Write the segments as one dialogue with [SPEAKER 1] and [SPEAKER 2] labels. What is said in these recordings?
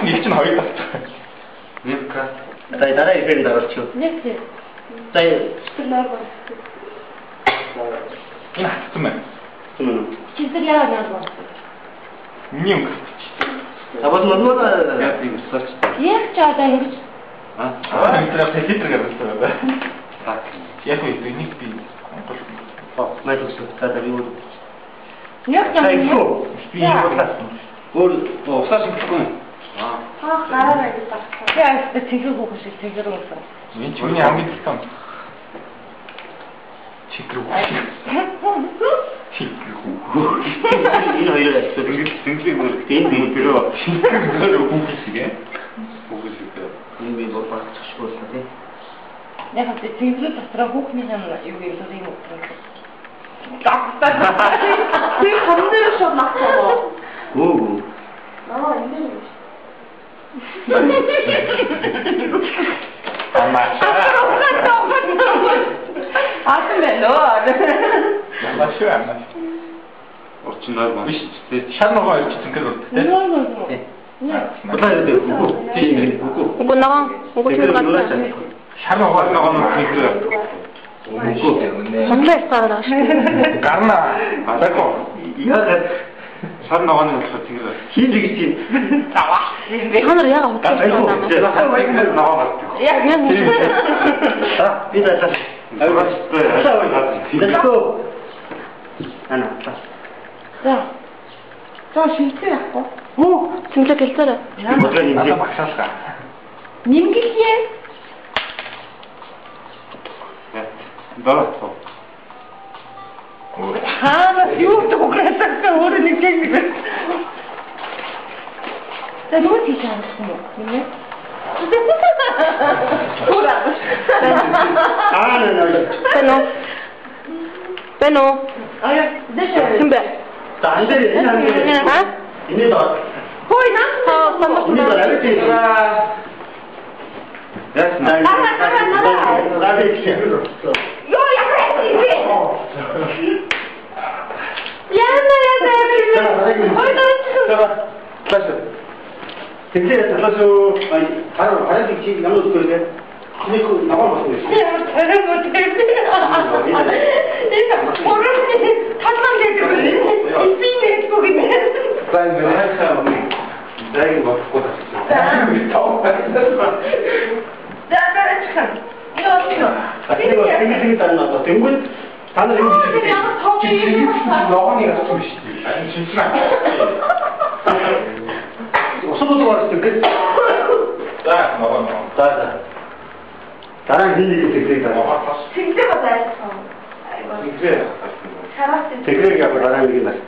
[SPEAKER 1] нэг чинь хоёр тав.
[SPEAKER 2] Нэг ка. Дараа ихээр дараач юу?
[SPEAKER 3] Нэг.
[SPEAKER 2] За
[SPEAKER 3] Наар ба.
[SPEAKER 1] Хатсан байна.
[SPEAKER 3] Чизэр яа наар ба.
[SPEAKER 1] Ним.
[SPEAKER 2] Абас модно яа тийм сарч.
[SPEAKER 3] Яг чаада ингэж.
[SPEAKER 1] Энэ хэлбэр гаргасан байна. Так. Яг үгүй нэг би.
[SPEAKER 2] Майд үсэ таа юу.
[SPEAKER 3] Яг юм.
[SPEAKER 1] Би бодлоо.
[SPEAKER 2] Өөр усаас ингэхгүй.
[SPEAKER 3] Гараа байдаг. Яг тэгэр хөөх шиг тэгэр өгсөн.
[SPEAKER 1] Энэ ч миний хамгийн том. Чигрүү.
[SPEAKER 2] Энэ хоёроо тэнгэрийн мөр тийм бирөө.
[SPEAKER 1] Чигрүү хүүхс гээ. Хүүхс гээ.
[SPEAKER 2] Энэ би бодчихш болсон тийм.
[SPEAKER 3] Яг л тэгэр дотроо хүүхний юм юу юм юм уу. Би хамнаа шууд нахтаа.
[SPEAKER 2] Оо.
[SPEAKER 3] Энэ. Асан байна уу?
[SPEAKER 1] Маш шүү.
[SPEAKER 2] Орчноор маш.
[SPEAKER 1] Шарногоо ирчихсэн гэдэг.
[SPEAKER 2] Удаа яадаг үгүй. Тийм үгүй.
[SPEAKER 4] Угу ногоон. Угу ч гадна.
[SPEAKER 1] Шарногоо нэг.
[SPEAKER 4] Хамлаа стаараа.
[SPEAKER 1] Гарна. Бако.
[SPEAKER 2] Яагаад
[SPEAKER 1] шарногоо нэг болохоор тэгэр.
[SPEAKER 2] хийлэг чинь.
[SPEAKER 1] Заваа.
[SPEAKER 4] Ханар яга
[SPEAKER 1] Ногоо.
[SPEAKER 4] яг юм.
[SPEAKER 2] Би даа. Let's Ана.
[SPEAKER 3] За шилтэй яахгүй.
[SPEAKER 4] Оо, цэмлэг хэлцээрээ.
[SPEAKER 1] Надад багшаалгаа.
[SPEAKER 3] Нимгэлээ.
[SPEAKER 1] Дөрөв.
[SPEAKER 3] Хаана юу төгрөсөж өөрөө нэг юм бэ? За юу тийш харахгүй юм бэ?
[SPEAKER 4] Бено.
[SPEAKER 3] Ая, дэшээ.
[SPEAKER 4] Симбэ.
[SPEAKER 2] Таандэр энэ
[SPEAKER 4] ха?
[SPEAKER 2] энэ доо.
[SPEAKER 3] Хой наа.
[SPEAKER 2] Энэ доо авчих. Яс наа.
[SPEAKER 3] Ёо яхаа. Хой наа.
[SPEAKER 2] Тэглээ талаасуу хараад чи ямар үсгэрээ нэг наваа болсон юм.
[SPEAKER 3] Тэр мөт энэ орон талан дээр би нэг бүгд
[SPEAKER 1] Сайн байна. Дай бохгүй.
[SPEAKER 3] дадаачхан ёо
[SPEAKER 2] Энэ танаа тэнгүүл танаа юу гэж
[SPEAKER 1] ногооны асууж шүү дээ. Энэ шинжлэх.
[SPEAKER 2] Особо тэгээд
[SPEAKER 1] За ногоо.
[SPEAKER 2] дараа хийлийг тэгдэг даа.
[SPEAKER 3] тэгдэ бодсон.
[SPEAKER 1] Тэгвэ.
[SPEAKER 3] Хараатай.
[SPEAKER 2] Тэгрэг яг дараа нэг юм байна.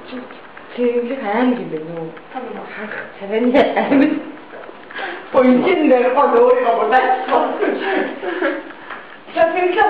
[SPEAKER 3] Тэглэх аймаг юм байна уу? Ханх цавны аймаг. Поинтин дээр гол өөрийгөө бодож. За тэглэх